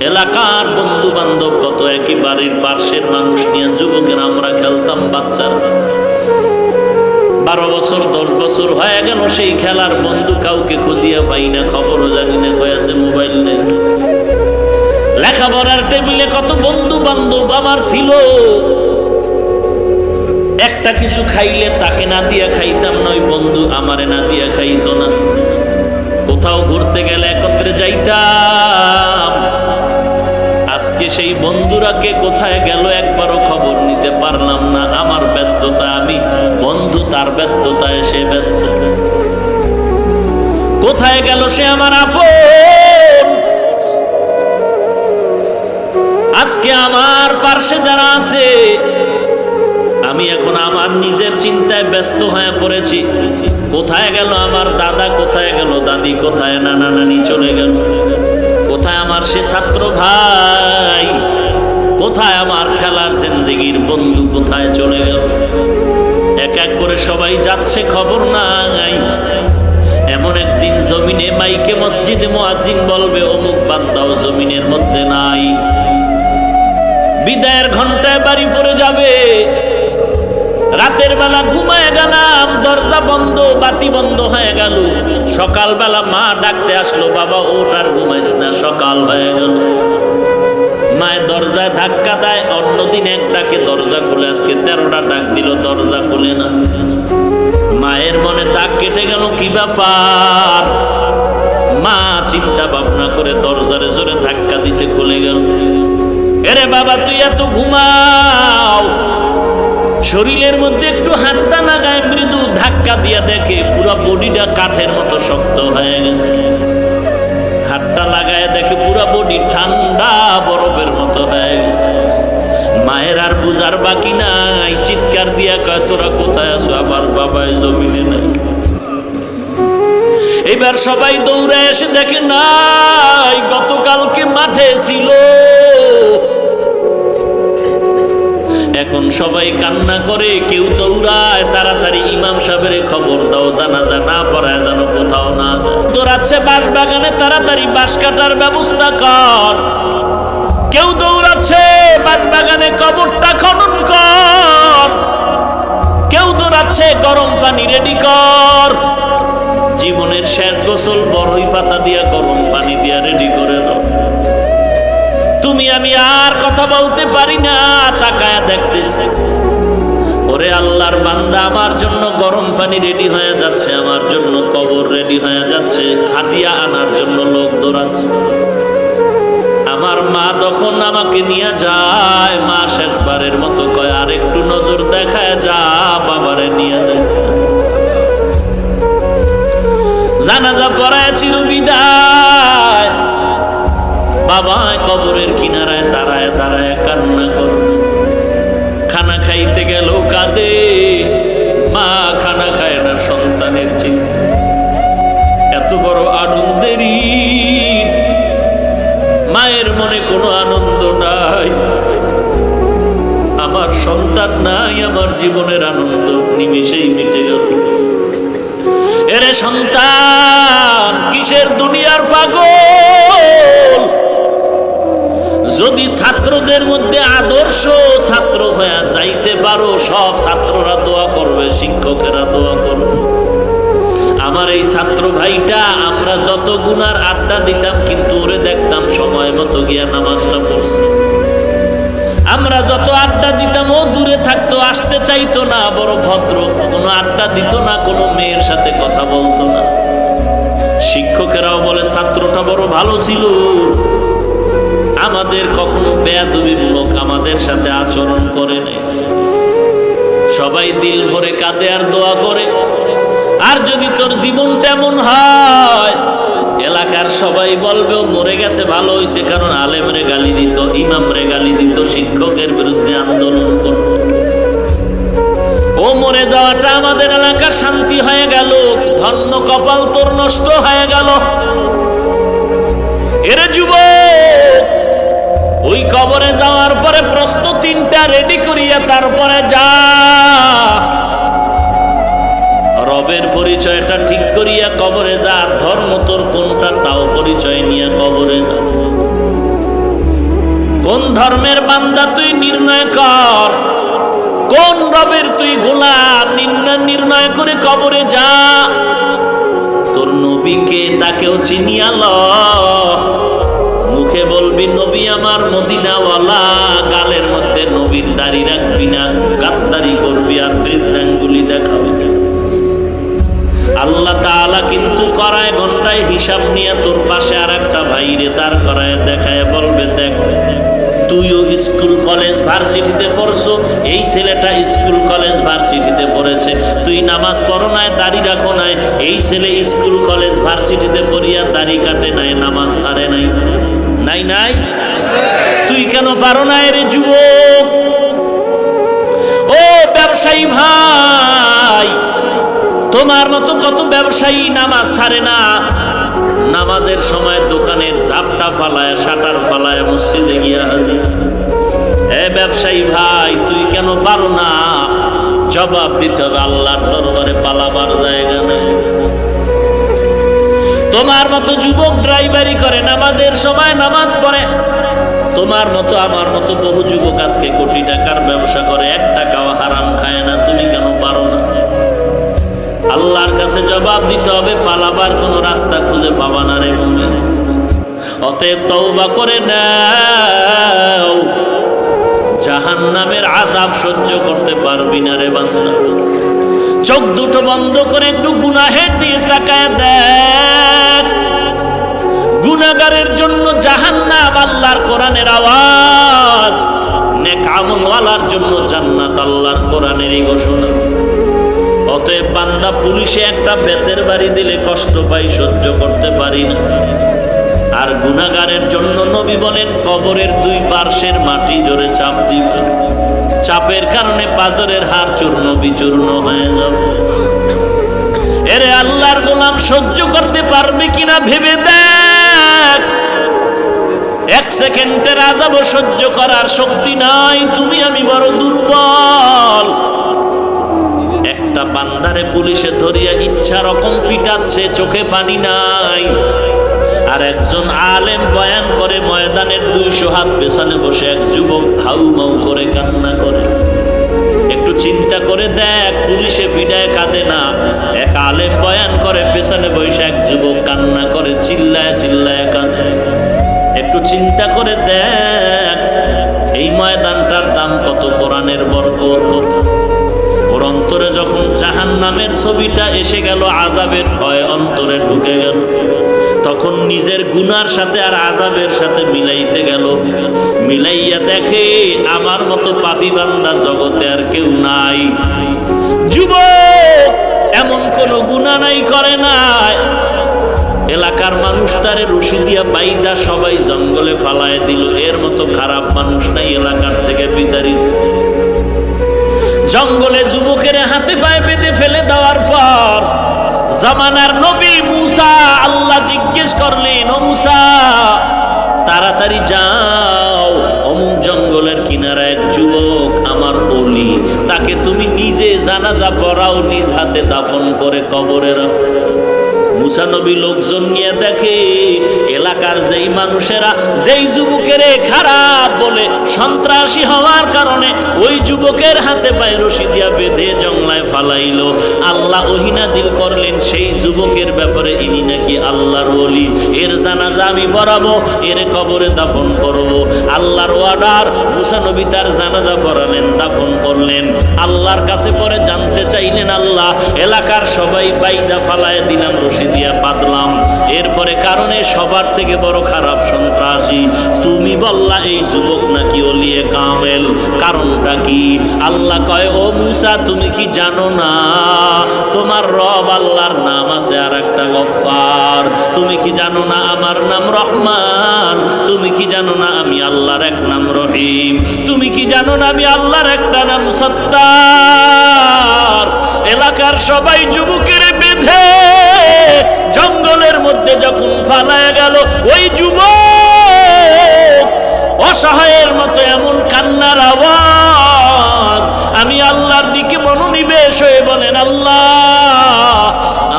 এলাকার বন্ধু বান্ধব কত, একই বাড়ির পাশের মানুষ নিয়ে যুবকের আমরা খেলতাম, বাচ্চারা 12 বছর 10 বছর হয়ে গেল, সেই খেলার বন্ধু কাউকে খুঁজিয়া পাই না, খবরও জানি না হয়েছে, মোবাইল নেই। লেখাপড়ার টেবিলে কত বন্ধু বান্ধব আমার ছিল, একটা কিছু খাইলে তাকে না দিয়া খাইতাম না, ওই বন্ধু আমারে না দিয়া খাইতো না। কোথাও ঘুরতে গেলে একত্রে যাইতাম, আজকে সেই বন্ধুরা কে কোথায় গেল একবারও খবর নিতে পারলাম না। আমার ব্যস্ততা আমি, বন্ধু তার ব্যস্ততায় সে ব্যস্ত। কোথায় গেল সে আমার আপন? আজকে আমার পার্শ্বে যারা আছে, আমি এখন আমার নিজের চিন্তায় ব্যস্ত হয়ে পড়েছি। কোথায় গেল আমার দাদা, কোথায় গেল দাদি, কোথায় নানা নানি চলে গেল, কোথায় আমার সে ছাত্র ভাই, কোথায় আমার খেলার জিন্দেগির বন্ধু, কোথায় চলে গেল? এক এক করে সবাই যাচ্ছে, খবর নাই। এমন একদিন জমিনে মাইকে মসজিদে মুয়াজ্জিন বলবে অমুক বান্দাও জমিনের মধ্যে নাই। বিদায়ের ঘন্টায় বাড়ি পড়ে যাবে। রাতের বেলা ঘুমায় গেলাম, দরজা বন্ধ, বাতি বন্ধ হয়ে গেল। সকালবেলা মা ডাকতে আসলো, বাবা ওঠ আর ঘুমাইস না, সকাল হয়ে গেল। মায়ের দরজায় ধাক্কা দেয়, অন্যদিন এক ডাকে দরজা খুলে, আজকে 13টা ডাক দিল, দরজা খুলে না। মায়ের মনে দাগ কেটে গেল, কি ব্যাপার? মা চিন্তা ভাবনা করে দরজারে জোরে ধাক্কা দিছে, খুলে গেল। এরে বাবা তুই এত ঘুমাও, শরীরের মধ্যে একটু হাতটা লাগায়, মৃদু ধাক্কা দিয়া দেখে পুরো বডিটা কাঠের মতো শক্ত হয়ে গেছে। হাতটা লাগায় দেখে পুরো বডি ঠান্ডা বরফের মতো হয়ে গেছে। মায়ের আর বুঝার বাকি নাই, চিৎকার দিয়া কয় তোরা কোথায় আছো? আমার বাবাই জমিনে নাই। এবার সবাই দৌড়ে এসে দেখে নাই, গতকালকে মাঠে ছিল। এখন সবাই কান্না করে, কেউ দৌড়ায়, তাড়াতাড়ি ইমাম সাহেবের খবর দাও, জানাজা না পড়ায় যেন কোথাও না যায়। দৌড়াচ্ছে বাঁশ বাগানে, তাড়াতাড়ি বাঁশ কাটার ব্যবস্থা কর। কেউ দৌড়াচ্ছে বাঁশ বাগানে, কবরটা খনন কর। কেউ দৌড়াচ্ছে গরম পানি রেডি কর। জীবনের শেষ গোসল বড়ই পাতা দিয়া গরম পানি দিয়া রেডি করে দাও। তুমি আমি আর কথা বলতে পারি না, তাকায়া দেখতেছে। ওরে আল্লাহর বান্দা, আমার জন্য গরম পানি রেডি হয়ে যাচ্ছে, আমার জন্য কবর রেডি হয়ে যাচ্ছে, খাটিয়া আনার জন্য লোক দৌড়াচ্ছে। আমার মা যখন আমাকে নিয়ে যায়, মা শেষবারের মতো কয় আর একটু নজর দেখায় যা, বাবারে নিয়ে যাইছে। জানাজা পড়ায় চিরবিদায়। বাবা কবরের কিনারায় দাঁড়ায় দাঁড়ায় কান্না করে। খানা খাইতে গেল কাঁদে, মা খানা খায় না সন্তানের চিন্তা। এত বড় আনন্দের ঈদ, মায়ের মনে কোনো আনন্দ নাই। আমার সন্তান নাই, আমার জীবনের আনন্দ নিমিষেই মিটে গেল। এরে সন্তান কিসের দুনিয়ার পাগল? যদি ছাত্রদের মধ্যে আদর্শ ছাত্র হয়ে যাইতে পারো, সব ছাত্ররা দোয়া করবে, শিক্ষকেরা দোয়া করবে। আমার এই ছাত্র ভাইটা, আমরা যত গুনার আড্ডা দিতাম, কিন্তু ওরে দেখতাম সময় মতো গিয়া নামাজটা পড়ছে। আমরা যত আড্ডা দিতাম, ও দূরে থাকতো, আসতে চাইতো না, বড় ভদ্র, কোনো আড্ডা দিত না, কোনো মেয়ের সাথে কথা বলতো না। শিক্ষকেরাও বলে ছাত্রটা বড় ভালো ছিল, আমাদের কখনো বেয়াদবিমূলক আমাদের সাথে আচরণ করে নাই। সবাই দিল ভরে কাঁদে আর দোয়া করে। আর যদি তোর জীবন তেমন হয়, এলাকার সবাই বলবে ও মরে গেছে, ভালো হয়েছে, কারণ আলেমরে গালি দিত, ইমামরে গালি দিত, শিক্ষকের বিরুদ্ধে আন্দোলন করত। ও মরে যাওয়াটা আমাদের এলাকার শান্তি হয়ে গেল, ধন্য কপাল তোর নষ্ট হয়ে গেল। এরে যুবক, ওই কবরে যাওয়ার পরে প্রশ্ন 3টা রেডি করিয়া তারপরে যা। রবের পরিচয়টা ঠিক করিয়া কবরে যা, ধর্ম তোর কোনটা তাও পরিচয় নিয়ে কবরে যা। কোন ধর্মের বান্দা তুই নির্ণয় কর, কোন রবের তুই গোলাম নির্ণয় করে কবরে যা। তোর নবীকে তাকেও চিনিয়া ল। মুখে বলবি নবী আমার মদিনাওয়ালা, গালের মধ্যে নবীর দাড়ি রাখবি না, গাদ্দারি করবি আর বৃদ্ধাঙ্গুলি দেখাবি। আল্লাহ তাআলা কিন্তু করায় ঘন্টায় হিসাব নিয়ে তোর পাশে আর একটা ভাইরে দাঁড় করায় দেখায় বলবে, দেখ তুইও স্কুল কলেজ ভার্সিটিতে পড়ছো, এই ছেলেটা স্কুল কলেজ ভার্সিটিতে পড়েছে, তুই নামাজ পড়ো নাই, দাড়ি রাখো নাই, এই ছেলে স্কুল কলেজ ভার্সিটিতে পড়িয়া দাড়ি কাটে নাই, নামাজ ছাড়ে নাই। নাই নাই, তুই কেন পারো না রে যুবক? ও ব্যবসায়ী ভাই, তোমার মতো কত ব্যবসায়ী নামাজ ছাড়ে না, নামাজের সময় দোকানের ঝাপটা ফালায় শাটার ফালায় মসজিদে গিয়া হাজির। এ ব্যবসায়ী ভাই, তুই কেন পারো না? জবাব দিতে হবে, আল্লাহর দরবারে পালাবার জায়গা নেই। তোমার মতো যুবক ড্রাইভারি করে, নামাজের সময় নামাজ পড়ে, তোমার মতো আমার মতো বহু যুবক আজকে কোটি টাকার ব্যবসা করে, এক টাকাও হারাম খায় না, তুমি কেন পারো না? আল্লাহর কাছে জবাব দিতে হবে, পালাবার কোন রাস্তা খুঁজে পাবা না রে মুমিন। অতএব তওবা করে নাও, জাহান্নামের আযাব সহ্য করতে পারবি না রে বান্দা। চোখ দুটো বন্ধ করে একটু গুনাহের দিকে তাকায় দেখ। গুনাহগারের জন্য জাহান্নাম আল্লাহর কোরআনের আওয়াজ, নেক আমলওয়ালার জন্য জান্নাত আল্লাহর কোরআনেরই ঘোষণা। অতএব বান্দা, পুলিশে একটা বেতের বাড়ি দিলে কষ্ট পাই, সহ্য করতে পারি না, আর গুনাহগারের জন্য নবী বলেন কবরের দুই পার্শ্বের মাটি জোরে চাপ দিবে, চাপের কারণে পাজরের হাড় চূর্ণ বিচূর্ণ হয়ে যাবে। এরে আল্লাহর গোলাম, সহ্য করতে পারবে কিনা ভেবে দেখ। এক সেকেন্ডের আযাব সহ্য করার শক্তি নাই, তুমি আমি বড় দুর্বল। একটা বান্দারে পুলিশে ধরিয়া ইচ্ছা রকম পিটাচ্ছে, চোখে পানি নাই, আর একজন আলেম বয়ান করে ময়দানের 200 হাত পেছনে বসে এক যুবক হাউ মাউ করে কান্না করে। একটু চিন্তা করে দেখ, পুলিশে পিটায় কাঁদে না, এক আলেম বয়ান করে পেছনে বসে এক যুবক কান্না করে, চিল্লায় চিল্লায় কাঁদে। একটু চিন্তা করে দেখ, এই ময়দানটার দাম কত, কোরআনের বরকত কত। ওর অন্তরে যখন জাহান্নামের ছবিটা এসে গেল, আযাবের ভয় অন্তরে ঢুকে গেল, তখন নিজের গুনার সাথে আর আযাবের সাথে মিলাইতে গেল। মিলাইয়া দেখে আমার মতো পাপী বান্দা জগতে আর কেউ নাই। যুবক এমন কোন গুনাহ নাই করে নাই, এলাকার মানুষ তারে রশি দিয়া বাইদা সবাই জঙ্গলে ফালায় দিল, এর মতো খারাপ মানুষ নাই এলাকার থেকে বিতাড়িত। জঙ্গলে যুবকের হাতে পায়ে বেঁধে ফেলে দেওয়ার পর জামানার নবী মুসা, আল্লাহ জিজ্ঞেস করলেন, ও মুসা তাড়াতাড়ি যাও, অমুক জঙ্গলের কিনারা এক যুবক আমার ওলি, তাকে তুমি নিজে জানাজা পড়াও, নিজ হাতে দাফন করে কবরে রাখো। মুসা নবী লোকজন নিয়ে দেখে এলাকার যেই মানুষেরা যেই যুবকের খারাপ বলে সন্ত্রাসী হওয়ার কারণে ওই যুবকের হাতে পায়ে রশি দিয়া বেঁধে জংলায় ফালাইলো, আল্লাহ ওহী নাজিল করলেন সেই যুবকের ব্যাপারে, ইনি নাকি আল্লাহর ওলি, এর জানাজা আমি পড়াবো, এর কবরে দাফন করব। আল্লাহর অর্ডার, মুসা নবী তার জানাজা পড়ালেন, দাফন করলেন। আল্লাহর কাছে পরে জানতে চাইলেন, আল্লাহ এলাকার সবাই বাইদা ফালায় দিলাম, রশি দিয়া বাঁধলাম, এরপরে কারণে সবার থেকে বড় খারাপ সন্ত্রাসী তুমি বললা এই যুবক নাকি ওলিয়ে কামেল, কারণটা কি? আল্লাহ কয়, ও মুসা তুমি কি জানো না তোমার রব আল্লাহর নাম আছে আর একটা গফফার? তুমি কি জানো না আমার নাম রহমান? তুমি কি জানো না আমি আল্লাহর এক নাম রহিম? তুমি কি জানো না আমি আল্লাহর একটা নাম সত্তার? এলাকার সবাই যুবকের বেঁধে জঙ্গলের মধ্যে যখন ফালায় গেল, ওই যুবক অসহায়ের মতো এমন কান্নার আওয়াজ, আমি আল্লাহর দিকে মনোনিবেশ হয়ে বলেন, আল্লাহ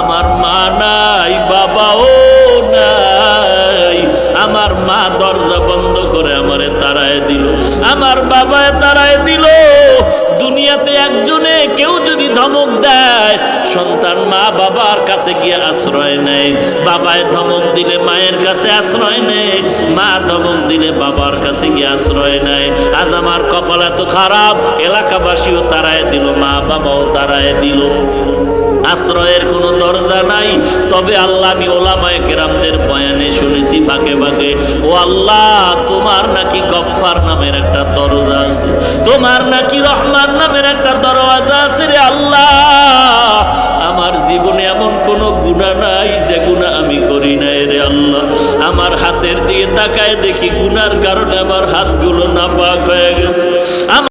আমার মা নাই, বাবাও নাই, আমার মা দরজা বন্ধ করে আমারে তাড়ায় দিল। আমার বাবায় তারায় দিল। দুনিয়াতে একজনে কেউ যদি ধমক দেয়, সন্তান মা বাবার কাছে গিয়ে আশ্রয় নেয়, বাবায় ধমক দিলে মায়ের কাছে আশ্রয় নেয়, মা ধমক দিলে বাবার কাছে গিয়ে আশ্রয় নেয়। আজ আমার কপাল এত খারাপ, এলাকাবাসীও তারায় দিল, মা বাবাও তারায় দিল, আশ্রয়ের কোনো দরজা নাই। তবে আল্লাহ, আমি ওলামায়ে কেরামদের বয়ানে শুনেছি ফাঁকে ফাঁকে, ও আল্লাহ, তোমার নাকি গফফার নামের একটা দরজা আছে, তোমার নাকি রহমান নামের একটা দরওয়াজা আছে রে আল্লাহ। আমার জীবনে এমন কোনো গুনাহ নাই যে গুনাহ আমি করি নাই রে আল্লাহ। আমার হাতের দিকে তাকায় দেখি গুনার কারণে আমার হাতগুলো নাপাক হয়ে গেছে।